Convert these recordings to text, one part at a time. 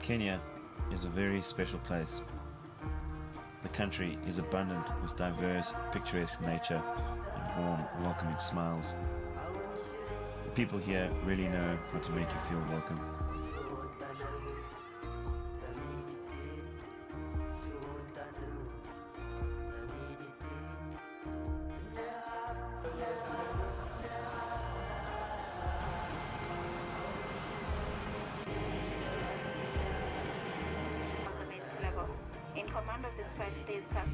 Kenya is a very special place. The country is abundant with diverse, picturesque nature and warm, welcoming smiles. The people here really know how to make you feel welcome. In command of this 5-day staff.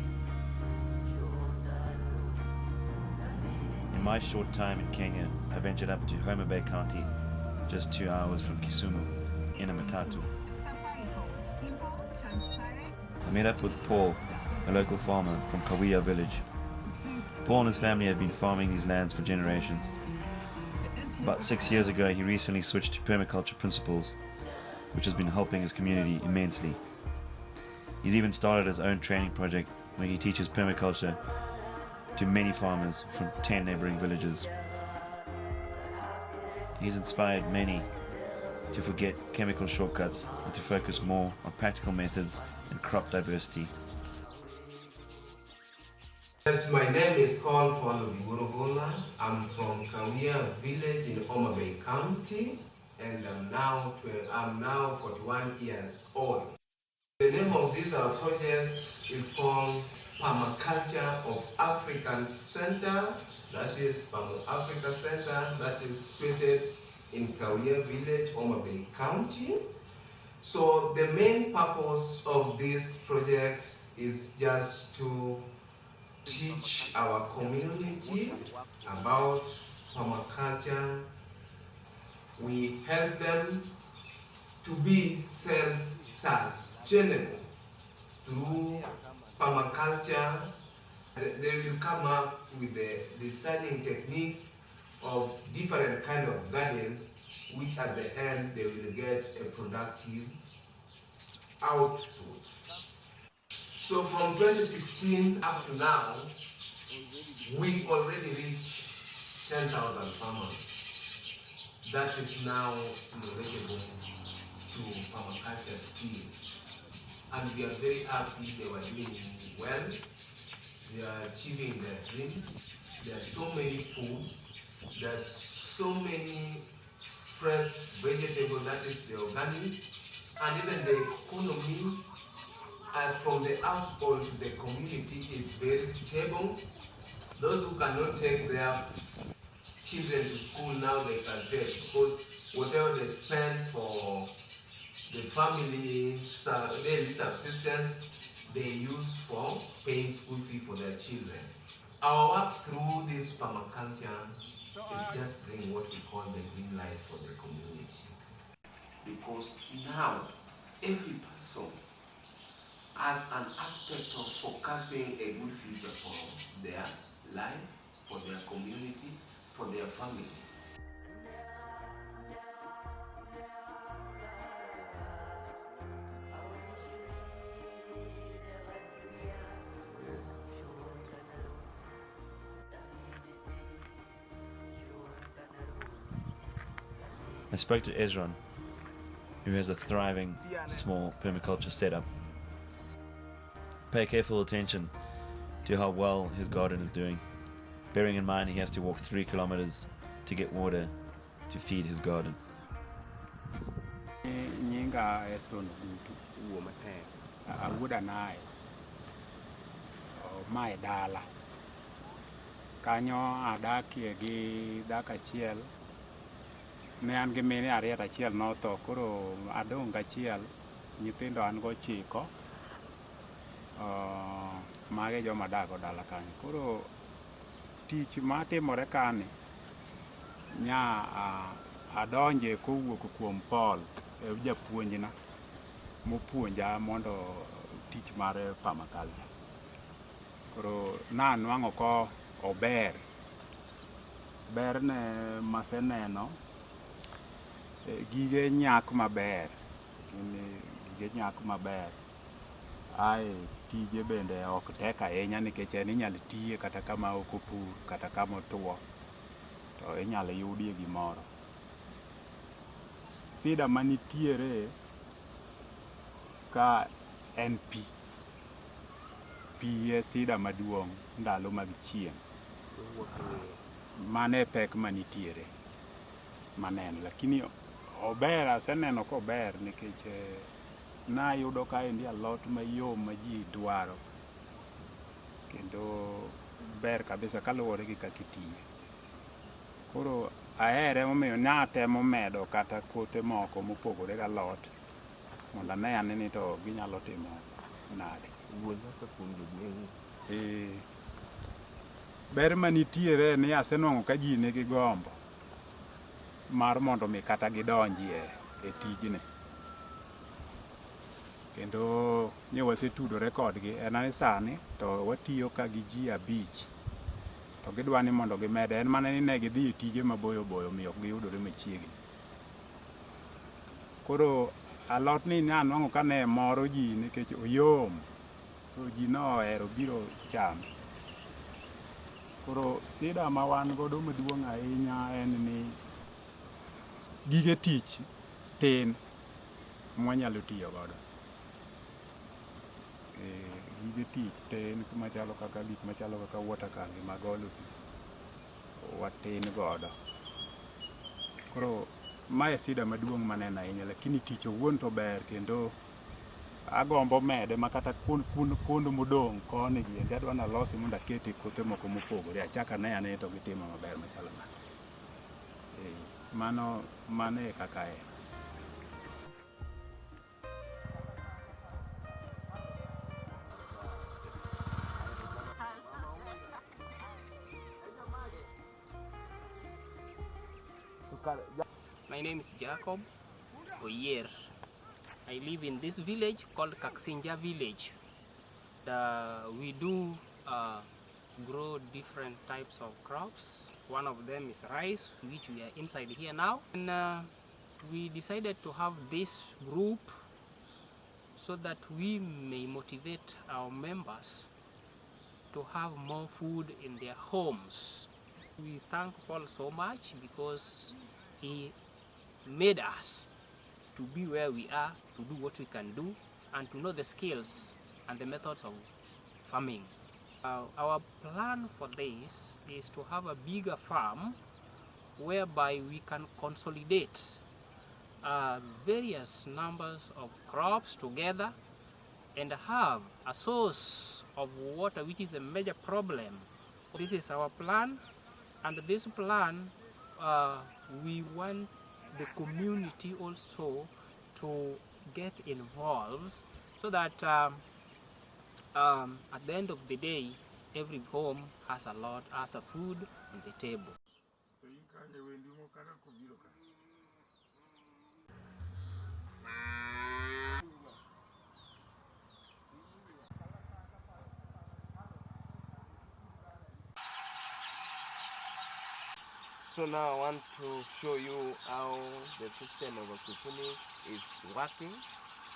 In my short time in Kenya, I ventured up to Homabay County, just 2 hours from Kisumu, in a matatu. I met up with Paul, a local farmer from Kawiya village. Paul and his family had been farming these lands for generations. About 6 years ago, he recently switched to permaculture principles, which has been helping his community immensely. He's even started his own training project where he teaches permaculture to many farmers from 10 neighbouring villages. He's inspired many to forget chemical shortcuts and to focus more on practical methods and crop diversity. Yes, my name is called Paul. I'm from Kawiya village in Homabay County, and I'm now 41 years old. The name of this project is called Permaculture of African Center. That is Permo Africa Center. That is situated in Kawiya village, Homabay County. So the main purpose of this project is just to teach our community about permaculture. We help them to be self-sustainable through permaculture. They will come up with the designing techniques of different kinds of gardens, which at the end they will get a productive output. So from 2016 up to now, we already reached 10,000 farmers. That is now knowledgeable to permaculture skills. And we are very happy they were doing well. They are achieving their dreams. There are so many foods. There are so many fresh vegetables, that is the organic, and even the economy, as from the household to the community, is very stable. Those who cannot take their children to school now, they can take, because whatever they spend for the family daily subsistence, they use for paying school fee for their children. Our work through this permaculture is just bring what we call the green light for the community. Because now, every person has an aspect of focusing a good future for their life, for their community, for their family. I spoke to Ezron, who has a thriving small permaculture setup. Pay careful attention to how well his garden is doing, bearing in mind he has to walk 3 kilometers to get water to feed his garden. Nyinga Ezron awudanai mai dala kanyo adakie gi dak achiel. Ne an gi mine ariyo achiel notho, koro adong' achiel, nyithindo an go 9, mage joma dago dala kanyo. Koro tich matimore kani nya adonje kowuok kuom Paul, japuonjna mopuonja mondo tich mar permaculture. Koro nanwang'o ko ober ne maseneno gige nyak maber, ai tije bende ok tek ahinya nikech en inyalo tiye kata kama ok opur kata kama otuo, to inyalo yudie gimoro. Sida manitiere ka en pi. Pi e sida maduong' ndalo mag chieng'. Mane pek manitiere maneno, lakini ober, aseneno kober nikech nayudo ka endi alot mayom ma ji dwaro kendo ber kabisa kaluwore gi kaka itiye. Koro ahere momiyo natemo medo kata kothe moko mopogore gi alot mondo ane ane ni to ginyalo timo nade. Ber manitiere ni asenwang'o ka ji nigi gombo mar mondo mi kata gidonjie e tijni. Kendo ne wasetudore kodgi, en ani sani to watiyo ka gi ji 5 to gidwa ni mondo gimede. En mana ni ne gidhi e tije maboyo boyo miyo ok giyudore machiegni. Koro alot ni nanwang'o ka ne moro ji nikech oyom, to ji nohero biro chame. Koro sida ma wan godo maduong' ahinya en ni gige tich tin mwanyalo tiyo godo. Gige tich tin machalo kaka gik machalo kaka water can mag olo pi watin godo. Koro mae sida maduong' maneno ahinya, lakini tich owuon to ber kendo agombo mede makata kuond modong' koni gi endi adwa nalosi mondo akete kothe moko mopogore. Achaka ane to gitimo maber machalo nade. Mano e kaka en. My name is Jacob Oyer. I live in this village called Kaksinja village. We do grow different types of crops. One of them is rice, which we are inside here now. And we decided to have this group so that we may motivate our members to have more food in their homes. We thank Paul so much because he made us to be where we are, to do what we can do, and to know the skills and the methods of farming. Our plan for this is to have a bigger farm whereby we can consolidate various numbers of crops together and have a source of water, which is a major problem. This is our plan, and this plan we want the community also to get involved so that at the end of the day every home has a food on the table. So now I want to show you how the system of Okupuni is working.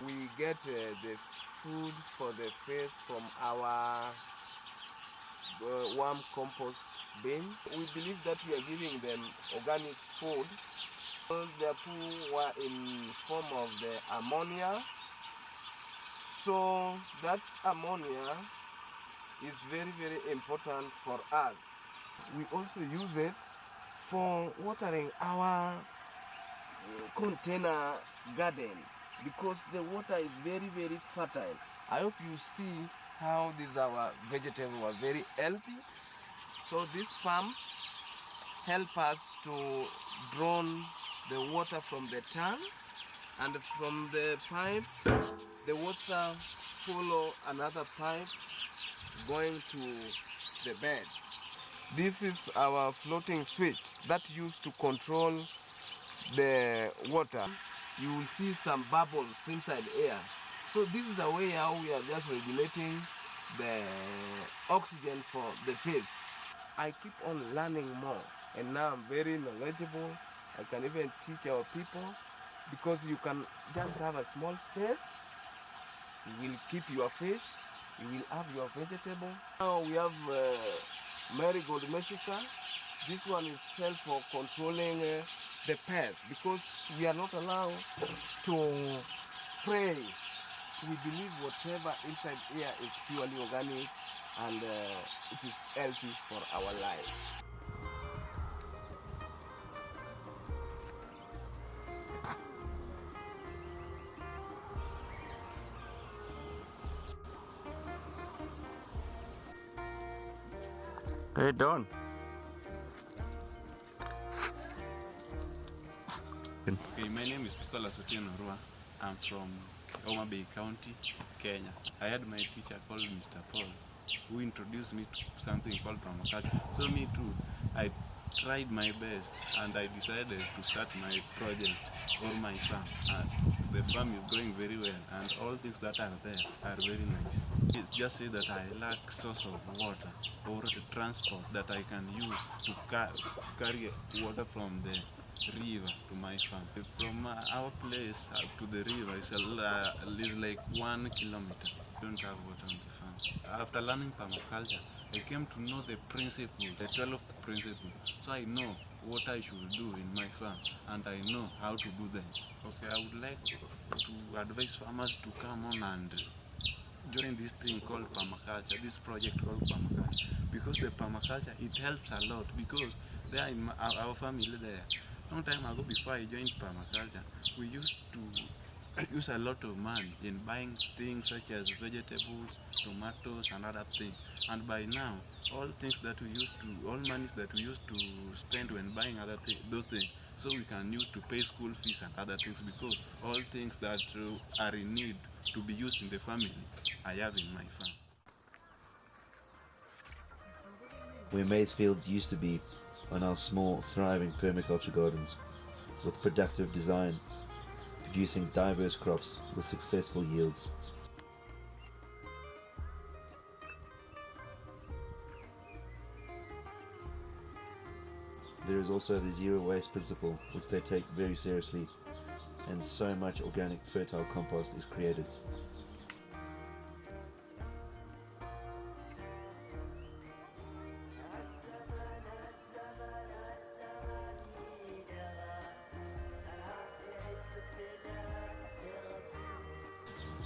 We get the food for the fish from our worm compost bin. We believe that we are giving them organic food. Their poo were in form of the ammonia. So that ammonia is very, very important for us. We also use it for watering our container garden because the water is very, very fertile. I hope you see how these our vegetables are very healthy. So this pump help us to draw the water from the tank, and from the pipe the water follow another pipe going to the bed. This is our floating switch that used to control the water. You will see some bubbles inside air. So this is a way how we are just regulating the oxygen for the fish. I keep on learning more, and now I'm very knowledgeable. I can even teach our people because you can just have a small space. You will keep your fish. You will have your vegetable. Now we have marigold Mexica. This one is help for controlling the pests because we are not allowed to spray we believe whatever inside here is purely organic and it is healthy for our lives. Hey, Don. Okay, my name is Peter Lasotien Orua. I'm from Homabay County, Kenya. I had my teacher called Mr. Paul, who introduced me to something called Permaculture. So me too, I tried my best and I decided to start my project on my farm. And the farm is going very well and all things that are there are very nice. It's just say that I lack source of water or transport that I can use to carry water from the river to my farm. From our place to the river is like 1 kilometer. Don't have water on the farm. After learning permaculture, I came to know the principle, the 12th principle. So I know what I should do in my farm and I know how to do them. Okay, I would like to advise farmers to come on and join this thing called permaculture, this project called permaculture, because the permaculture, it helps a lot, because there in our family there, long time ago before I joined permaculture, we used to use a lot of money in buying things such as vegetables, tomatoes and other things, and by now all things that we used to, all monies that we used to spend when buying other things, those things, so we can use to pay school fees and other things, because all things that are in need to be used in the family, I have in my farm. Where maize fields used to be are now small, thriving permaculture gardens with productive design, producing diverse crops with successful yields. There is also the zero waste principle, which they take very seriously, and so much organic fertile compost is created.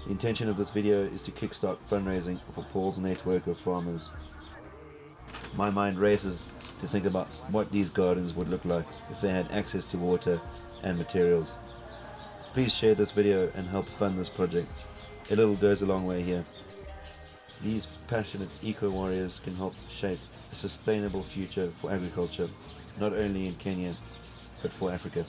The intention of this video is to kickstart fundraising for Paul's network of farmers. My mind races to think about what these gardens would look like if they had access to water and materials. Please share this video and help fund this project. A little goes a long way here. These passionate eco-warriors can help shape a sustainable future for agriculture, not only in Kenya, but for Africa.